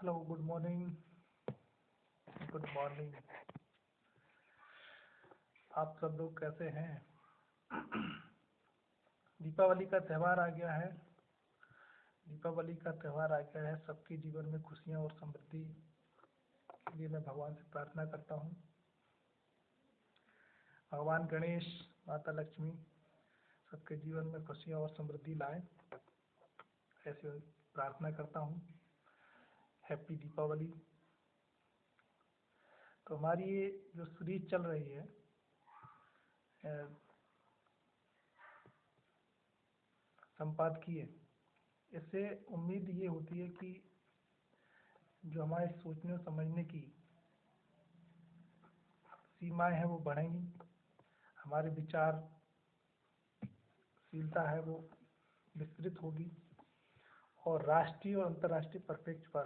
Hello, good morning. Good morning. आप सब लोग कैसे हैं? दीपावली का त्यौहार आ गया है। दीपावली का त्यौहार आ गया है। सबके जीवन में खुशियां और समृद्धि के लिए मैं भगवान से प्रार्थना करता हूँ। भगवान गणेश, माता लक्ष्मी सबके जीवन में खुशियां और समृद्धि लाए, ऐसे प्रार्थना करता हूँ। हैप्पी दीपावली। तो हमारी ये जो सीरीज चल रही है संपादकीय, इससे उम्मीद ये होती है कि जो हमारे सोचने और समझने की सीमाएं हैं वो बढ़ेंगी, हमारे विचारशीलता है वो विस्तृत होगी और राष्ट्रीय और अंतर्राष्ट्रीय परिप्रेक्ष्य पर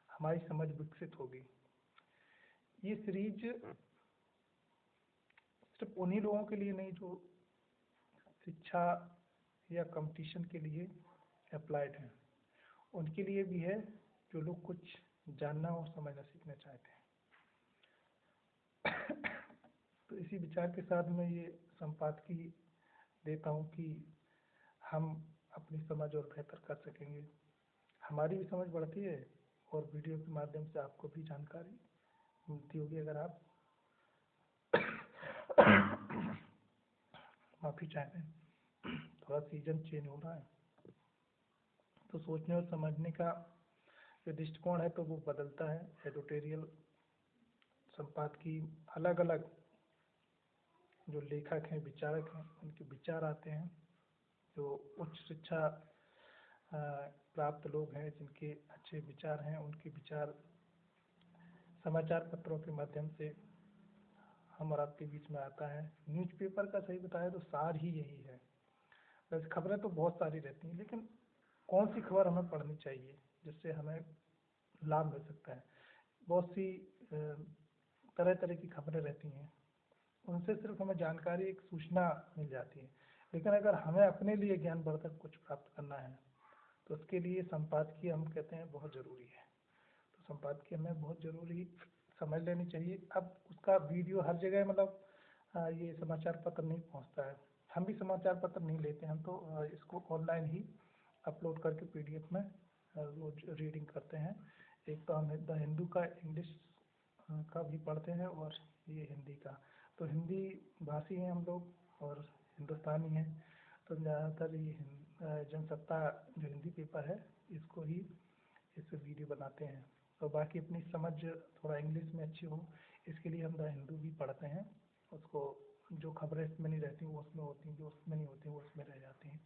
हमारी समझ विकसित होगी। ये सीरीज सिर्फ उन्हीं लोगों के लिए नहीं जो शिक्षा या कंपटीशन के लिए अप्लाइड हैं, उनके लिए भी है जो लोग कुछ जानना और समझना सीखना चाहते हैं। तो इसी विचार के साथ मैं ये संपादकीय देता हूँ कि हम अपनी समझ और बेहतर कर सकेंगे। हमारी भी समझ बढ़ती है और वीडियो के माध्यम से आपको भी जानकारी मिलती होगी। अगर आप माफ़ी चाहते हैं, थोड़ा सीजन चेंज हो रहा है तो सोचने और समझने का जो दृष्टिकोण है तो वो बदलता है। एडिटोरियल संपादकीय अलग अलग जो लेखक हैं, विचारक हैं, उनके विचार आते हैं। जो उच्च शिक्षा प्राप्त लोग हैं, जिनके अच्छे विचार हैं, उनके विचार समाचार पत्रों के माध्यम से हम और आपके बीच में आता है। न्यूज़पेपर का सही बताया तो सार ही यही है। वैसे खबरें तो बहुत सारी रहती हैं, लेकिन कौन सी खबर हमें पढ़नी चाहिए जिससे हमें लाभ मिल सकता है। बहुत सी तरह तरह की खबरें रहती हैं, उनसे सिर्फ हमें जानकारी, एक सूचना मिल जाती है। लेकिन अगर हमें अपने लिए ज्ञानवर्धक कुछ प्राप्त करना है तो उसके लिए संपादकीय हम कहते हैं बहुत ज़रूरी है। तो संपादकीय हमें बहुत ज़रूरी समझ लेनी चाहिए। अब उसका वीडियो हर जगह मतलब ये समाचार पत्र नहीं पहुंचता है। हम भी समाचार पत्र नहीं लेते, हम तो इसको ऑनलाइन ही अपलोड करके PDF में रोज रीडिंग करते हैं। एक तो हम द हिंदू का इंग्लिश का भी पढ़ते हैं और ये हिंदी का। तो हिंदी भाषी हैं हम लोग और हिंदुस्तानी हैं, तो ज़्यादातर ये जनसत्ता जो हिंदी पेपर है इसको ही इस वीडियो बनाते हैं। और बाकी अपनी समझ थोड़ा इंग्लिश में अच्छी हो, इसके लिए हम द हिंदू भी पढ़ते हैं। उसको जो खबरें इसमें नहीं रहती वो उसमें होती हैं, जो उसमें नहीं होती वो उसमें रह जाती हैं,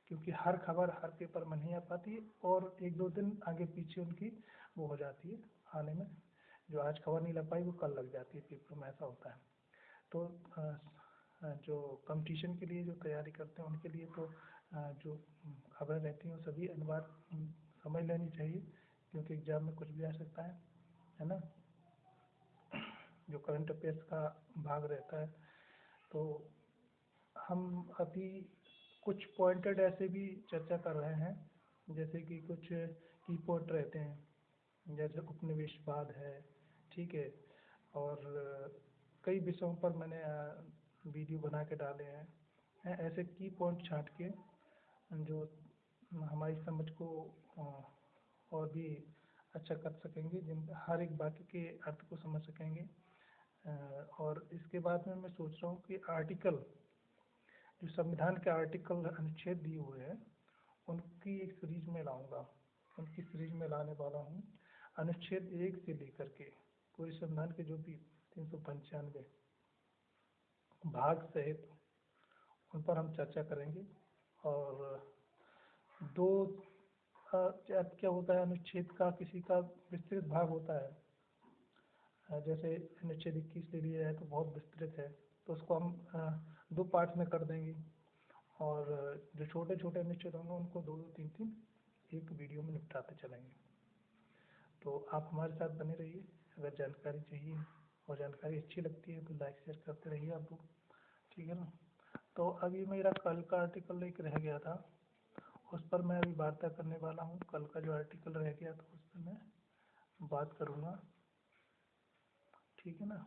क्योंकि हर खबर हर पेपर में नहीं आ पाती है और एक दो दिन आगे पीछे उनकी वो हो जाती है आने में। जो आज खबर नहीं लग पाई वो कल लग जाती है पेपर में, ऐसा होता है। तो जो कंपटीशन के लिए जो तैयारी करते हैं उनके लिए तो जो खबरें रहती हैं वो सभी अनिवार्य समझ लेनी चाहिए, क्योंकि एग्जाम में कुछ भी आ सकता है ना। जो करंट अफेयर्स का भाग रहता है, तो हम अभी कुछ पॉइंटेड ऐसे भी चर्चा कर रहे हैं, जैसे कि कुछ की पॉइंट रहते हैं, जैसे उपनिवेशवाद है, ठीक है। और कई विषयों पर मैंने वीडियो बना के डाले हैं। ऐसे की पॉइंट छांट के जो हमारी समझ को और भी अच्छा कर सकेंगे, जिन हर एक बात के अर्थ को समझ सकेंगे। और इसके बाद में मैं सोच रहा हूँ कि आर्टिकल, जो संविधान के आर्टिकल अनुच्छेद दिए हुए हैं, उनकी एक सीरीज में लाऊंगा। उनकी सीरीज में लाने वाला हूँ। अनुच्छेद 1 से लेकर के पूरे संविधान के जो भी 395 भाग सहित उन पर हम चर्चा करेंगे। और दो क्या होता है, अनुच्छेद का किसी का विस्तृत भाग होता है, जैसे अनुच्छेद 21 ले लिया है तो बहुत विस्तृत है, तो उसको हम 2 पार्ट में कर देंगे। और जो छोटे छोटे अनुच्छेद होंगे उनको 2-2, 3-3 एक वीडियो में निपटाते चलेंगे। तो आप हमारे साथ बने रहिए। अगर जानकारी चाहिए और जानकारी अच्छी लगती है तो लाइक शेयर करते रहिए आप लोग, ठीक है ना। तो अभी मेरा कल का आर्टिकल एक रह गया था, उस पर मैं अभी वार्ता करने वाला हूँ। कल का जो आर्टिकल रह गया तो उस पर मैं बात करूँगा, ठीक है ना।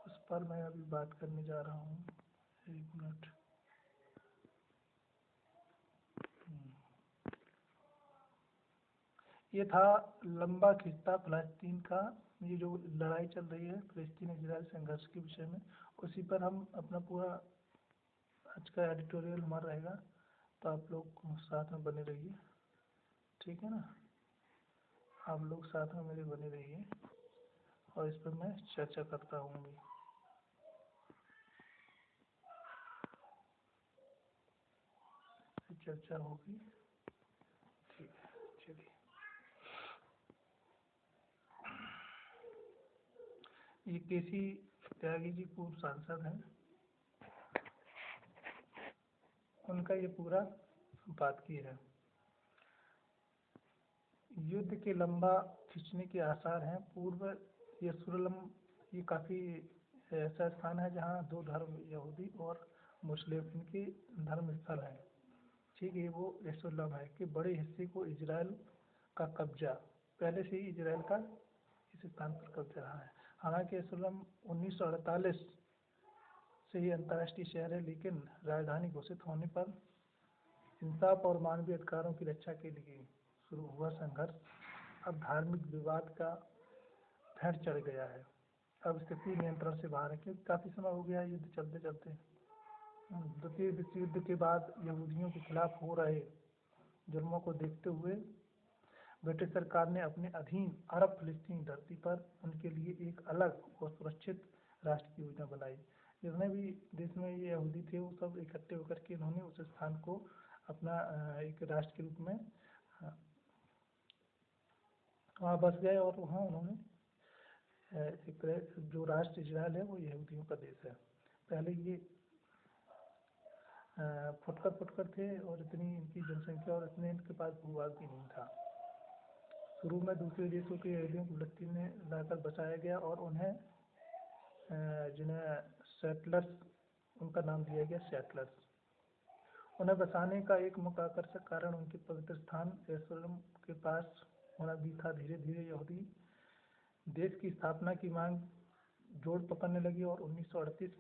उस पर मैं अभी बात करने जा रहा हूँ। एक मिनट। ये था लंबा खिंचता फ़लस्तीन का, ये जो लड़ाई चल रही है फ़लस्तीन इजराइल संघर्ष के विषय में, उसी पर हम अपना पूरा आज का एडिटोरियल हमारा रहेगा। तो आप लोग साथ में बने रहिए, ठीक है ना। आप लोग साथ में मेरे बने रहिए और इस पर मैं चर्चा करता हूँ। चर्चा होगी, ठीक है। चलिए, ये केसी त्यागी जी पूर्व सांसद हैं, उनका ये पूरा संपादकीय है। युद्ध के लंबा खिंचने के आसार हैं। पूर्व यरूशलेम ये काफ़ी ऐसा स्थान है जहाँ दो धर्म, यहूदी और मुस्लिम, इनके धर्म स्थल हैं, ठीक है। वो यरूशलेम है कि बड़े हिस्से को इजराइल का कब्जा, पहले से ही इजराइल का इस स्थान पर कब्जा रहा है। हालांकि यरूशलेम 1948 से ही अंतर्राष्ट्रीय शहर है, लेकिन राजधानी घोषित होने पर इंसाफ और मानवीय अधिकारों की रक्षा के लिए शुरू हुआ संघर्ष अब धार्मिक विवाद का भैंट चढ़ गया है। अब स्थिति नियंत्रण से बाहर है, क्योंकि काफ़ी समय हो गया युद्ध चलते चलते। द्वितीय विश्व युद्ध के बाद यहूदियों के खिलाफ हो रहे जुर्मों को देखते हुए ब्रिटिश सरकार ने अपने अधीन अरब फ़लस्तीन धरती पर उनके लिए एक अलग और सुरक्षित राष्ट्र की योजना बनाई। जितने भी देश में ये यहूदी थे वो सब इकट्ठे होकर के उन्होंने उस स्थान को अपना एक राष्ट्र के रूप में वहाँ बस गए और वहाँ उन्होंने एक जो राष्ट्र इजराइल है वो यहूदियों का देश है। पहले ये फुटकर थे और इतनी इनकी जनसंख्या और इतने इनके पास भूभाग भी नहीं था। शुरू में दूसरे देशों के यहूदियों को फ़लस्तीन में लाकर बसाया गया और उन्हें जिन्हें सेटलर्स, उनका नाम दिया गया सेटलर्स। उन्हें बसाने का एक मुख्य आकर्षक कारण उनके पवित्र स्थान यरूशलेम के पास होना भी था। धीरे धीरे यहूदी देश की स्थापना की मांग जोर पकड़ने लगी और 1938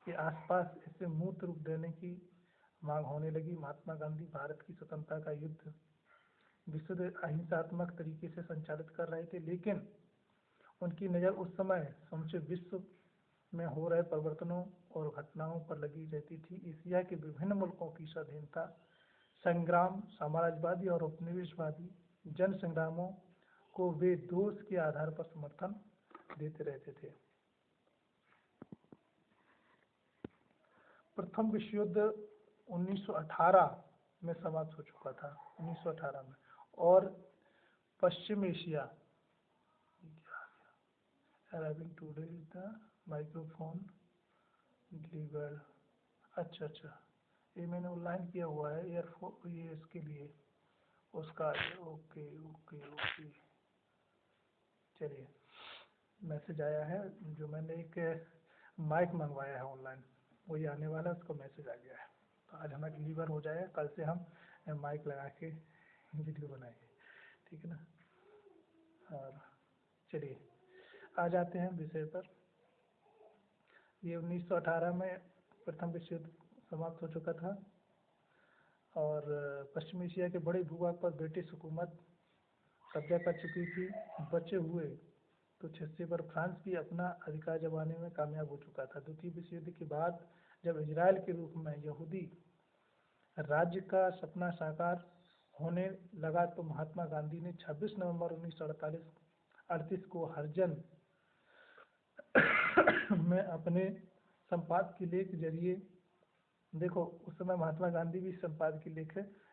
के आसपास इसे मूर्त रूप देने की मांग होने लगी। महात्मा गांधी भारत की स्वतंत्रता का युद्ध विशुद्ध अहिंसात्मक तरीके से संचालित कर रहे थे, लेकिन उनकी नज़र उस समय समूचे विश्व में हो रहे परिवर्तनों और घटनाओं पर लगी रहती थी। एशिया के विभिन्न मुल्कों की स्वाधीनता संग्राम, साम्राज्यवादी और उपनिवेशवादी जन संग्रामों को वे दोष के आधार पर समर्थन देते रहते थे। प्रथम विश्व युद्ध 1918 में समाप्त हो चुका था, 1918 में। और पश्चिम Asia arriving today is the microphone delivered. अच्छा, ये मैंने ऑनलाइन किया हुआ है एयरफोन, ये इसके लिए उसका। ओके ओके ओके, चलिए, मैसेज आया है। जो मैंने एक माइक मंगवाया है ऑनलाइन, वही आने वाला है, उसको मैसेज आ गया है। तो आज हमें डिलीवर हो जाएगा, कल से हम माइक लगा के वीडियो बनाएंगे, ठीक है ना। और चलिए आ जाते हैं विषय पर। ये 1918 में प्रथम विश्व युद्ध समाप्त हो चुका था और पश्चिम एशिया के बड़े भूभाग पर ब्रिटिश हुकूमत कब्जा कर चुकी थी। बचे हुए कुछ हिस्से पर फ्रांस भी अपना अधिकार जमाने में कामयाब हो चुका था। द्वितीय विश्व युद्ध के बाद जब इजराइल के रूप में यहूदी राज्य का सपना साकार होने लगा तो महात्मा गांधी ने 26 नवंबर 1938 को हरजन में अपने संपादकीय लेख के जरिए, देखो उस समय महात्मा गांधी भी संपादकीय लेख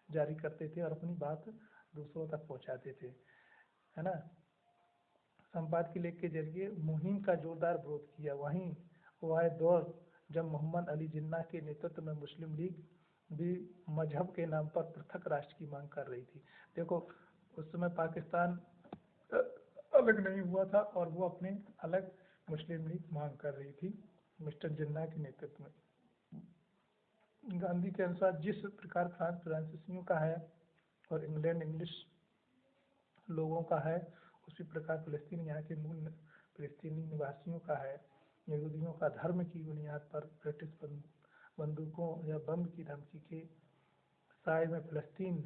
जारी करते थे और अपनी बात दूसरों तक पहुंचाते थे, है ना। संपादकीय लेख के जरिए मुहिम का जोरदार विरोध किया। वहीं वह दौर जब मोहम्मद अली जिन्ना के नेतृत्व में मुस्लिम लीग भी मजहब के नाम पर पृथक राष्ट्र की मांग कर रही थी। देखो उस समय पाकिस्तान अलग नहीं हुआ था और वो अपने अलग मुस्लिम लीग मांग कर रही थी मिस्टर जिन्ना के नेतृत्व में। गांधी के अनुसार जिस प्रकार फ्रांस फ्रांसीसियों का है और इंग्लैंड इंग्लिश लोगों का है, उसी प्रकार फिलिस्तीन यहाँ के मूल फिलिस्तीनी निवासियों का है। यहूदियों का धर्म की बुनियाद पर ब्रिटिश बंदूकों या बम की धमकी के साए में फिलिस्तीन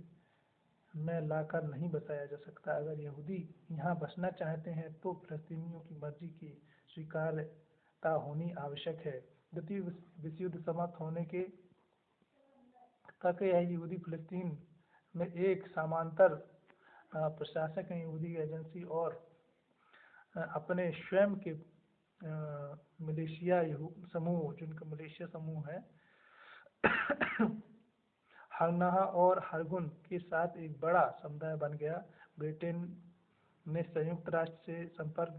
में लाकर नहीं बसाया जा सकता। अगर यहूदी यहाँ बसना चाहते हैं तो फिलिस्तीनियों की मर्जी की स्वीकार्यता होनी आवश्यक है। द्वितीय विश्व युद्ध समाप्त होने के तक यह यहूदी फिलिस्तीन में एक समांतर प्रशासक यहूदी एजेंसी और अपने स्वयं के मलेशिया समूह, जिनका मलेशिया समूह है, हरनाहा और हरगुन के साथ एक बड़ा समुदाय बन गया। ब्रिटेन ने संयुक्त राष्ट्र से संपर्क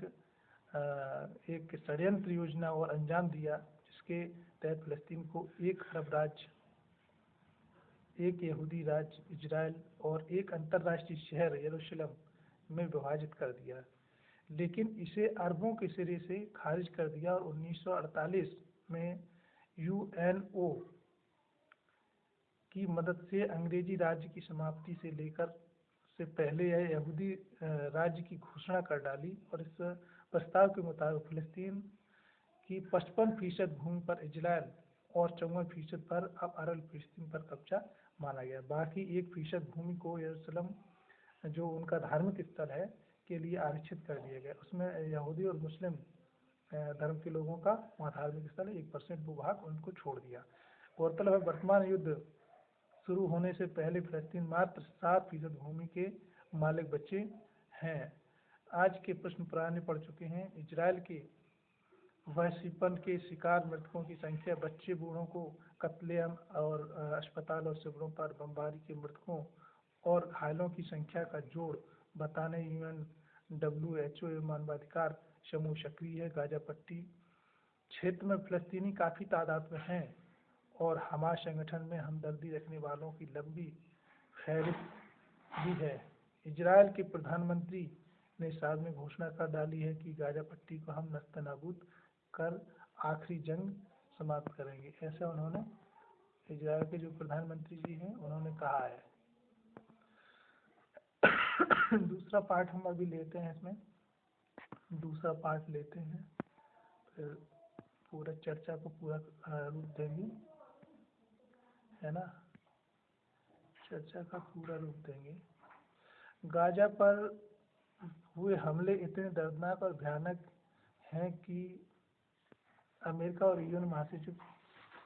एक षड्यंत्र योजना और अंजाम दिया, जिसके तहत फिलिस्तीन को एक अरब राज्य, एक यहूदी राज्य इजराइल और एक अंतर्राष्ट्रीय शहर यरूशलेम में विभाजित कर दिया। लेकिन इसे अरबों के सिरे से खारिज कर दिया और 1948 में यूएनओ की मदद से अंग्रेजी राज्य की समाप्ति से लेकर से पहले यह यहूदी राज्य की घोषणा कर डाली और इस प्रस्ताव के मुताबिक फिलिस्तीन की 55% भूमि पर इजराइल और 54% पर अब अरब फिलिस्तीन पर कब्जा माना गया। बाकी 1% भूमि को यरूशलेम, जो उनका धार्मिक स्थल है, के लिए आरक्षित कर दिया गया। उसमें यहूदी और मुस्लिम धर्म के लोगों का वहाँ धार्मिक स्थल है, 1% भूभाग उनको छोड़ दिया। गौरतलब है वर्तमान युद्ध शुरू होने से पहले फिलिस्तीन मात्र 7% भूमि के मालिक बचे हैं। आज के प्रश्न पुराने पड़ चुके हैं। इजराइल के वहशीपन के शिकार मृतकों की संख्या, बच्चे बूढ़ों को कत्लेआम और अस्पताल और शिविरों पर बमबारी के मृतकों और घायलों की संख्या का जोड़ बताने WHO एवं मानवाधिकार समूह सक्रिय है। गाजा पट्टी क्षेत्र में फिलिस्तीनी काफ़ी तादाद में हैं और हमास संगठन में हमदर्दी रखने वालों की लंबी फहरिस्त भी है। इजराइल के प्रधानमंत्री ने सार्वजनिक घोषणा कर डाली है कि गाजा पट्टी को हम नस्तनाबूद कर आखिरी जंग समाप्त करेंगे। ऐसा उन्होंने, इजराइल के जो प्रधानमंत्री जी हैं, उन्होंने कहा है। दूसरा पार्ट हम अभी लेते हैं, इसमें दूसरा पार्ट लेते हैं, फिर पूरा चर्चा को पूरा रूप देंगे, है ना, चर्चा का पूरा रूप देंगे। गाजा पर हुए हमले इतने दर्दनाक और भयानक हैं कि अमेरिका और यूएन महासचिव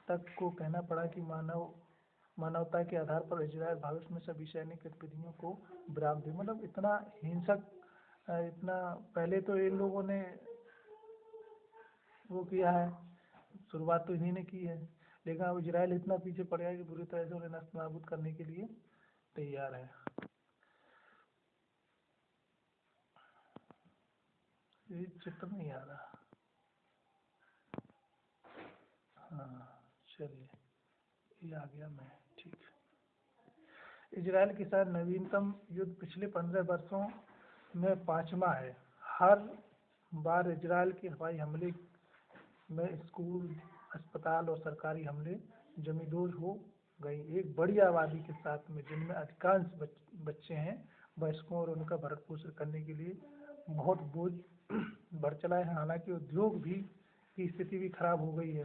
तक को कहना पड़ा कि मानवता के आधार पर इजराइल भविष्य में सभी सैनिक गतिविधियों को विराम दे। मतलब इतना हिंसक, इतना पहले तो इन लोगों ने वो किया है, शुरुआत तो इन्हीं ने की है, लेकिन अब इजराइल इतना पीछे पड़ गया कि बुरी तरह से उन्हें नस्तनाबूद करने के लिए तैयार है। ये चित्र नहीं आ रहा, हाँ चलिए, ये आ गया मैं, ठीक। इजराइल के साथ नवीनतम युद्ध पिछले 15 वर्षों में 5वां है। हर बार इजराइल के हवाई हमले में स्कूल, अस्पताल और सरकारी हमले जमींदोज हो गई। एक बड़ी आबादी के साथ में, जिनमें अधिकांश बच्चे हैं, वयस्कों और उनका भरण पोषण करने के लिए बहुत बोझ बढ़ चला है। हालांकि उद्योग भी की स्थिति भी खराब हो गई है।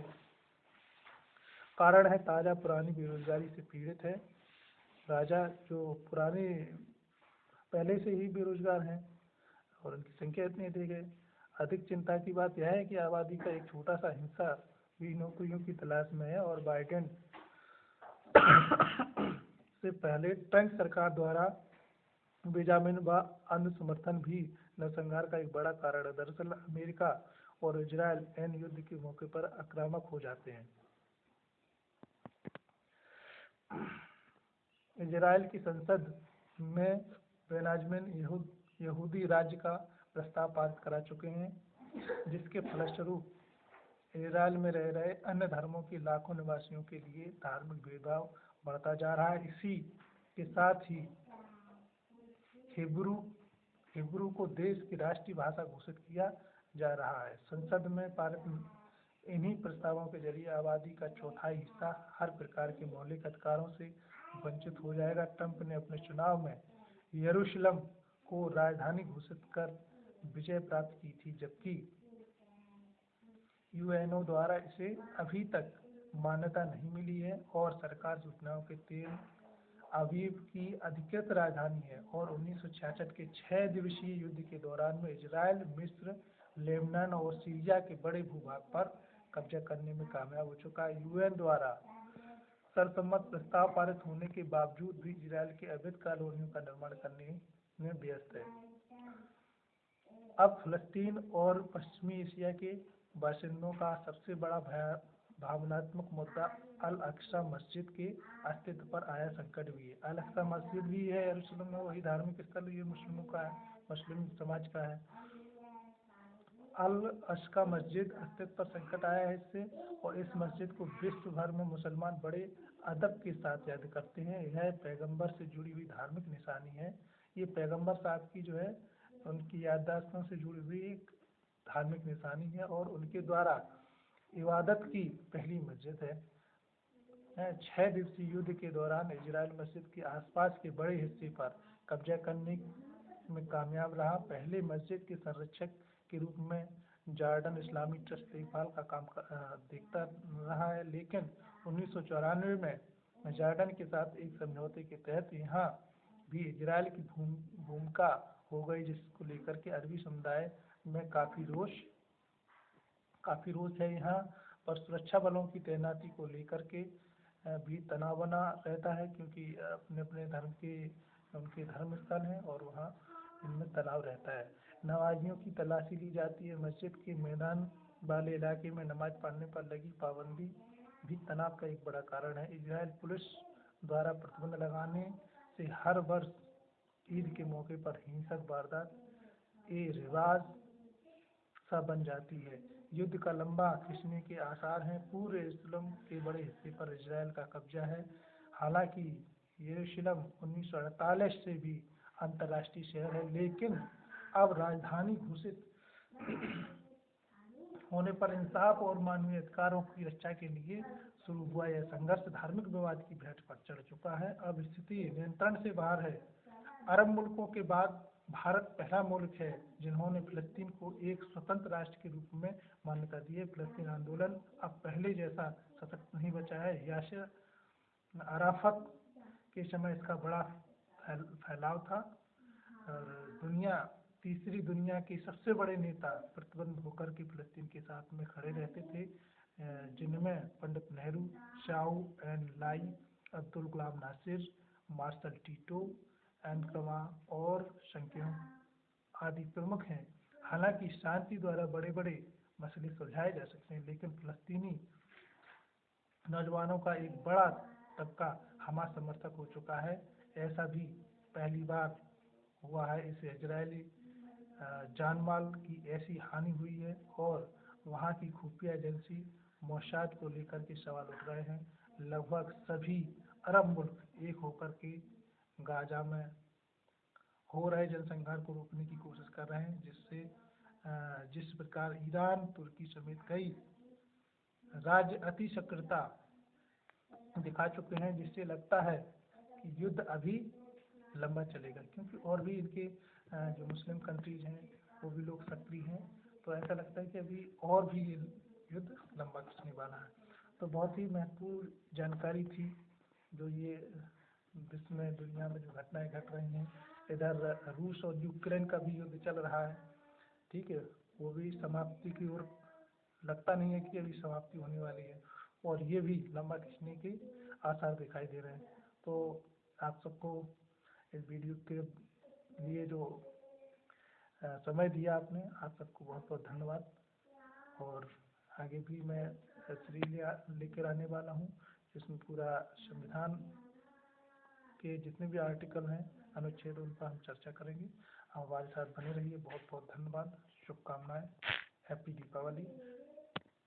कारण है ताज़ा पुरानी बेरोजगारी से पीड़ित है। राजा जो पुराने पहले से ही बेरोजगार हैं और उनकी संख्या इतनी अधिक है। अधिक चिंता की बात यह है कि आबादी का एक छोटा सा हिस्सा भी नौकरियों की तलाश में है और बाइडेन से पहले ट्रंप सरकार द्वारा बेजामिन व अन्य समर्थन भी नरसंहार का एक बड़ा कारण है। दरअसल अमेरिका और इजराइल एन युद्ध के मौके पर आक्रामक हो जाते हैं। इजराइल की संसद में बेंजामिन यहूदी राज्य का प्रस्ताव पास करा चुके हैं, जिसके फलस्वरूप इजराइल में रह रहे अन्य धर्मों के लाखों निवासियों के लिए धार्मिक भेदभाव बढ़ता जा रहा है। इसी के साथ ही हिब्रू को देश की राष्ट्रीय भाषा घोषित किया जा रहा है। संसद में पारित इन्हीं प्रस्तावों के जरिए आबादी का चौथाई हिस्सा हर प्रकार के मौलिक अधिकारों से वंचित हो जाएगा। ट्रंप ने अपने चुनाव में यरूशलेम को राजधानी घोषित कर विजय प्राप्त की थी, जबकि यूएनओ द्वारा इसे अभी तक मान्यता नहीं मिली है और सरकार सूचनाओं के तेल अवीव की अधिकृत राजधानी है। और 1966 के 6 दिवसीय युद्ध के दौरान में इजराइल, मिस्र, लेबनान और सीरिया के बड़े भूभाग पर कब्जा करने में कामयाब हो चुका है। यूएन द्वारा सर्वसम्मत प्रस्ताव पारित होने के बावजूद भी इजराइल के अवैध कॉलोनियों का निर्माण करने में व्यस्त है। अब फिलिस्तीन और पश्चिमी एशिया के बाशिंदों का सबसे बड़ा भावनात्मक मुद्दा अल अक्सा मस्जिद के अस्तित्व पर आया संकट भी है। अल अक्सा मस्जिद भी है यरूशलेम में, वही धार्मिक स्थल ये मुस्लिमों का है, मुस्लिम समाज का है। अल अक्सा मस्जिद अस्तित्व पर संकट आया है इससे, और इस मस्जिद को विश्व भर में मुसलमान बड़े अदब के साथ याद करते हैं। यह पैगंबर से जुड़ी हुई धार्मिक निशानी है। ये पैगंबर साहब की जो है उनकी याददाश्तों से जुड़ी हुई एक धार्मिक निशानी है और उनके द्वारा इबादत की पहली मस्जिद है। 6 दिवसीय युद्ध के दौरान इजराइल मस्जिद के आसपास के बड़े हिस्से पर कब्जा करने में कामयाब रहा। पहले मस्जिद के संरक्षक के रूप में जॉर्डन इस्लामी ट्रस्ट देखभाल का काम देखता रहा है, लेकिन 1994 में जॉर्डन के साथ एक समझौते के तहत यहाँ भी इजराइल की भूमिका हो गई, जिसको लेकर के अरबी समुदाय में काफ़ी रोष है। यहाँ पर सुरक्षा बलों की तैनाती को लेकर के भी तनाव बना रहता है, क्योंकि अपने अपने धर्म के उनके धर्म स्थल हैं और वहाँ इनमें तनाव रहता है। नमाजियों की तलाशी ली जाती है। मस्जिद के मैदान वाले इलाके में नमाज पढ़ने पर लगी पाबंदी भी तनाव का एक बड़ा कारण है। इजराइल पुलिस द्वारा प्रतिबंध लगाने से हर वर्ष ईद के मौके पर हिंसक वारदात ए रिवाज सा बन जाती है। युद्ध का लंबा खिंचने के आसार हैं। पूरे यरूशलेम के बड़े हिस्से पर इजराइल का कब्जा है। हालांकि यरूशलेम 1948 से भी अंतर्राष्ट्रीय शहर है, लेकिन अब राजधानी घोषित होने पर इंसाफ और मानवीय अधिकारों की रक्षा के लिए शुरू हुआ यह संघर्ष धार्मिक विवाद की भेंट पर चढ़ चुका है। अब स्थिति नियंत्रण से बाहर है। अरब मुल्कों के बाद भारत पहला मुल्क है जिन्होंने फिलिस्तीन को एक स्वतंत्र राष्ट्र के रूप में मान्यता दी है। फिलिस्तीन आंदोलन अब पहले जैसा सशक्त नहीं बचा है। यासिर अराफत के समय इसका बड़ा फैलाव था और तीसरी दुनिया के सबसे बड़े नेता प्रतिबंध होकर के फिलिस्तीन के साथ में खड़े रहते थे, जिनमें पंडित नेहरू, शाऊ एन लाई, अब्दुल कलाम नासिर, मार्शल टीटो, एनकमा और संख्यों आदि प्रमुख हैं। हालांकि शांति द्वारा बड़े बड़े मसले सुलझाए जा सकते हैं, लेकिन फिलिस्तीनी नौजवानों का एक बड़ा तबका हमास समर्थक हो चुका है। ऐसा भी पहली बार हुआ है। इस इजरायली जानमाल की ऐसी हानि हुई है और वहाँ की खुफिया एजेंसी मोसाद को लेकर के सवाल उठ रहे हैं। लगभग सभी अरब मुल्क एक होकर के गाजा में हो रहे जनसंहार को रोकने की कोशिश कर रहे हैं, जिस प्रकार ईरान, तुर्की समेत कई राज्य अति सक्रियता दिखा चुके हैं, जिससे लगता है कि युद्ध अभी लंबा चलेगा, क्योंकि और भी इनके जो मुस्लिम कंट्रीज हैं वो भी लोग सक्रिय हैं। तो ऐसा लगता है कि अभी और भी युद्ध लंबा खिंचने वाला है। तो बहुत ही महत्वपूर्ण जानकारी थी जो ये विश्व में दुनिया में जो घटनाएं घट रही हैं। इधर रूस और यूक्रेन का भी युद्ध चल रहा है, ठीक है, वो भी समाप्ति की ओर लगता नहीं है कि अभी समाप्ति होने वाली है, और ये भी लंबा खिंचने के आसार दिखाई दे रहे हैं। तो आप सबको इस वीडियो के लिए जो समय दिया आपने, आप सबको बहुत बहुत धन्यवाद। और आगे भी मैं सीरीज लेकर आने वाला हूँ, जिसमें पूरा संविधान के जितने भी आर्टिकल हैं, अनुच्छेद, उन पर हम चर्चा करेंगे। हमारे साथ बने रहिए। बहुत बहुत धन्यवाद, शुभकामनाएं, हैप्पी दीपावली।